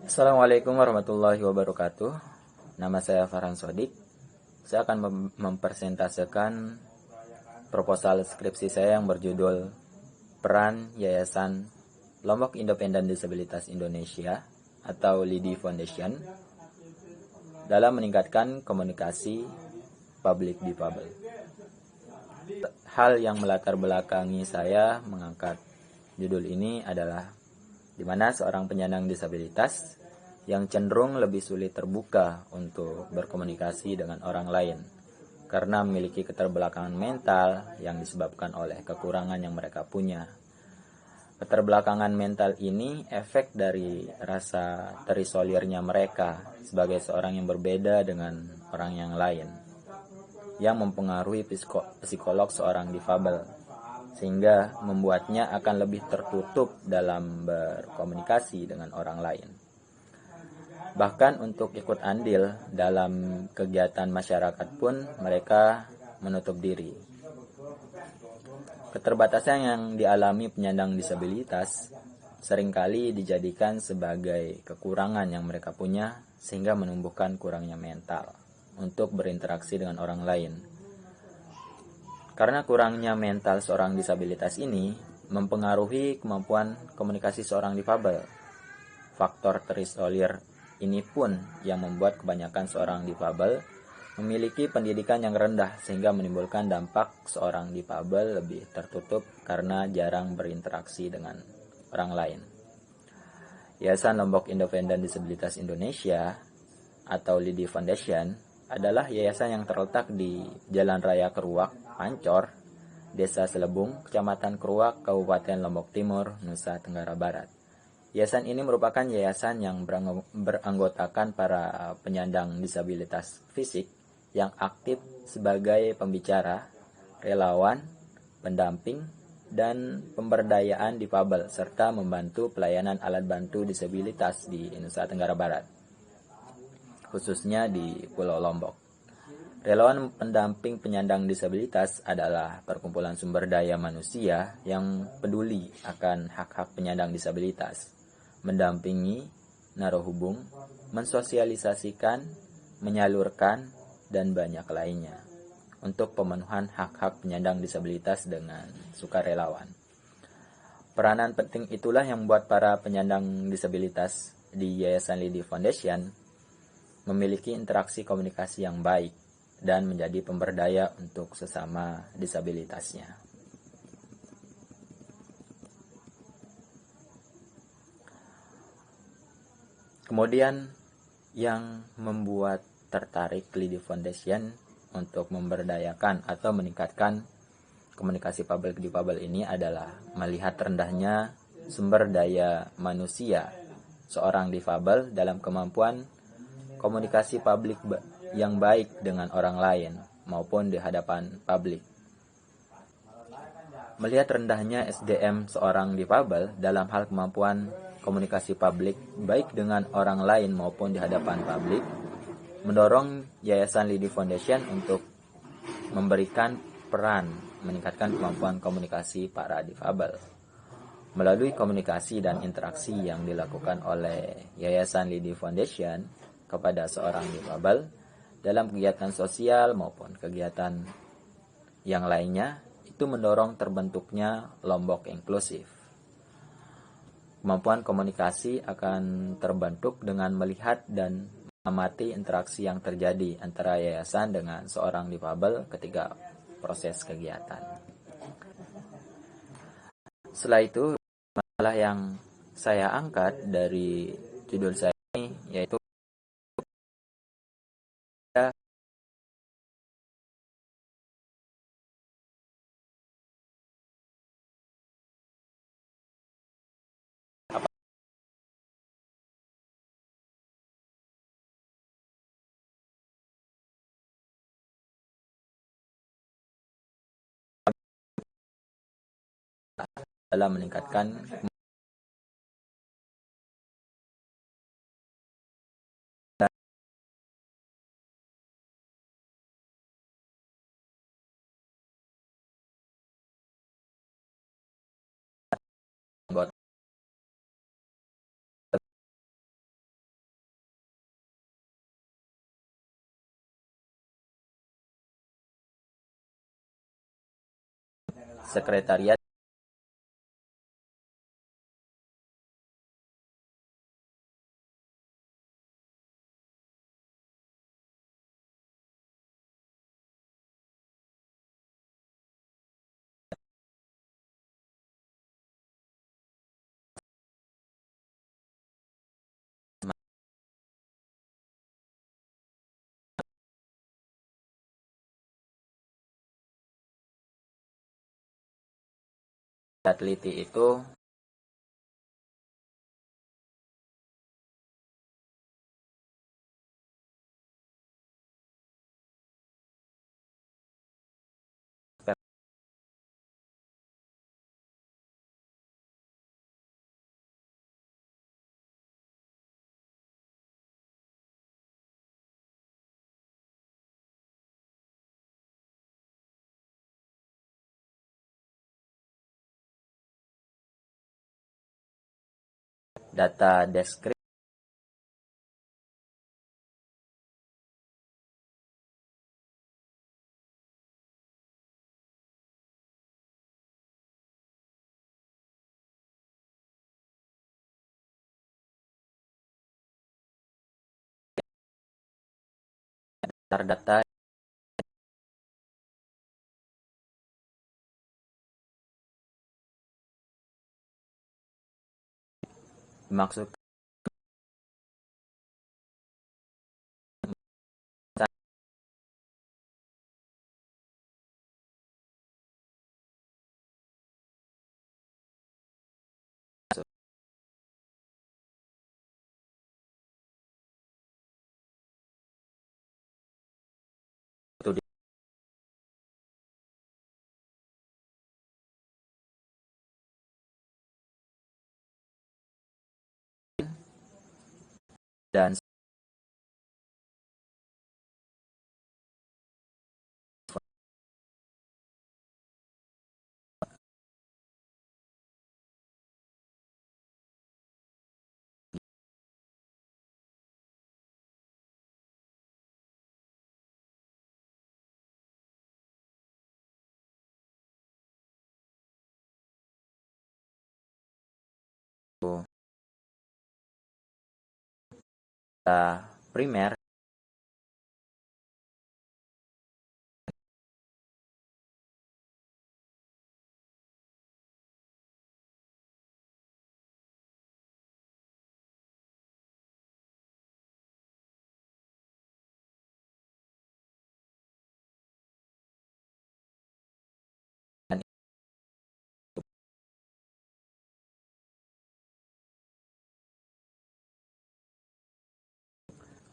Assalamualaikum warahmatullahi wabarakatuh. Nama saya Farhan Sodik. Saya akan mempresentasikan proposal skripsi saya yang berjudul Peran Yayasan Lombok Independen Disabilitas Indonesia atau LIDI Foundation dalam meningkatkan komunikasi publik difabel. Hal yang melatar belakangi saya mengangkat judul ini adalah di mana seorang penyandang disabilitas yang cenderung lebih sulit terbuka untuk berkomunikasi dengan orang lain karena memiliki keterbelakangan mental yang disebabkan oleh kekurangan yang mereka punya. Keterbelakangan mental ini efek dari rasa terisolirnya mereka sebagai seorang yang berbeda dengan orang yang lain, yang mempengaruhi psikolog seorang difabel, sehingga membuatnya akan lebih tertutup dalam berkomunikasi dengan orang lain. Bahkan untuk ikut andil dalam kegiatan masyarakat pun mereka menutup diri. Keterbatasan yang dialami penyandang disabilitas seringkali dijadikan sebagai kekurangan yang mereka punya sehingga menumbuhkan kurangnya mental untuk berinteraksi dengan orang lain. Karena kurangnya mental seorang disabilitas ini mempengaruhi kemampuan komunikasi seorang difabel. Faktor terisolir ini pun yang membuat kebanyakan seorang difabel memiliki pendidikan yang rendah sehingga menimbulkan dampak seorang difabel lebih tertutup karena jarang berinteraksi dengan orang lain. Yayasan Lombok Independen Disabilitas Indonesia atau LIDI Foundation adalah yayasan yang terletak di Jalan Raya Keruak, Pancor, Desa Selebung, Kecamatan Keruak, Kabupaten Lombok Timur, Nusa Tenggara Barat. Yayasan ini merupakan yayasan yang beranggotakan para penyandang disabilitas fisik yang aktif sebagai pembicara, relawan, pendamping, dan pemberdayaan difabel serta membantu pelayanan alat bantu disabilitas di Nusa Tenggara Barat, khususnya di Pulau Lombok. Relawan pendamping penyandang disabilitas adalah perkumpulan sumber daya manusia yang peduli akan hak-hak penyandang disabilitas, mendampingi, naruh hubung, mensosialisasikan, menyalurkan, dan banyak lainnya untuk pemenuhan hak-hak penyandang disabilitas dengan sukarelawan. Peranan penting itulah yang membuat para penyandang disabilitas di Yayasan LIDI Foundation memiliki interaksi komunikasi yang baik dan menjadi pemberdaya untuk sesama disabilitasnya. Kemudian yang membuat tertarik LIDI Foundation untuk memberdayakan atau meningkatkan komunikasi publik difabel ini adalah melihat rendahnya sumber daya manusia seorang difabel dalam kemampuan komunikasi publik yang baik dengan orang lain maupun di hadapan publik. Melihat rendahnya SDM seorang difabel dalam hal kemampuan komunikasi publik baik dengan orang lain maupun di hadapan publik mendorong Yayasan LIDI Foundation untuk memberikan peran meningkatkan kemampuan komunikasi para difabel. Melalui komunikasi dan interaksi yang dilakukan oleh Yayasan LIDI Foundation kepada seorang difabel dalam kegiatan sosial maupun kegiatan yang lainnya, itu mendorong terbentuknya Lombok inklusif. Kemampuan komunikasi akan terbentuk dengan melihat dan mengamati interaksi yang terjadi antara yayasan dengan seorang difabel ketika proses kegiatan. Setelah itu, masalah yang saya angkat dari judul saya ini yaitu dalam meningkatkan anggota sekretariat teliti itu data deskripsi data dimaksud studi dan data primer dan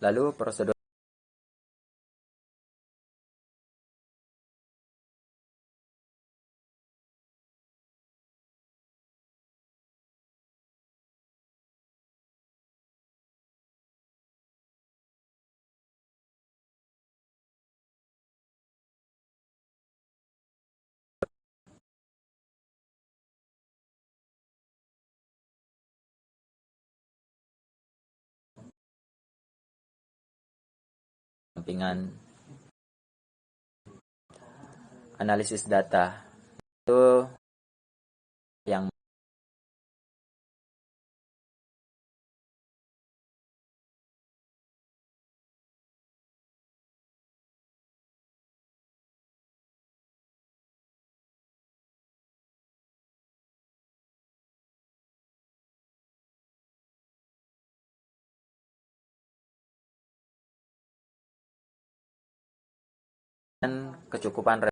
lalu prosedur sampingan analisis data itu yang kecukupan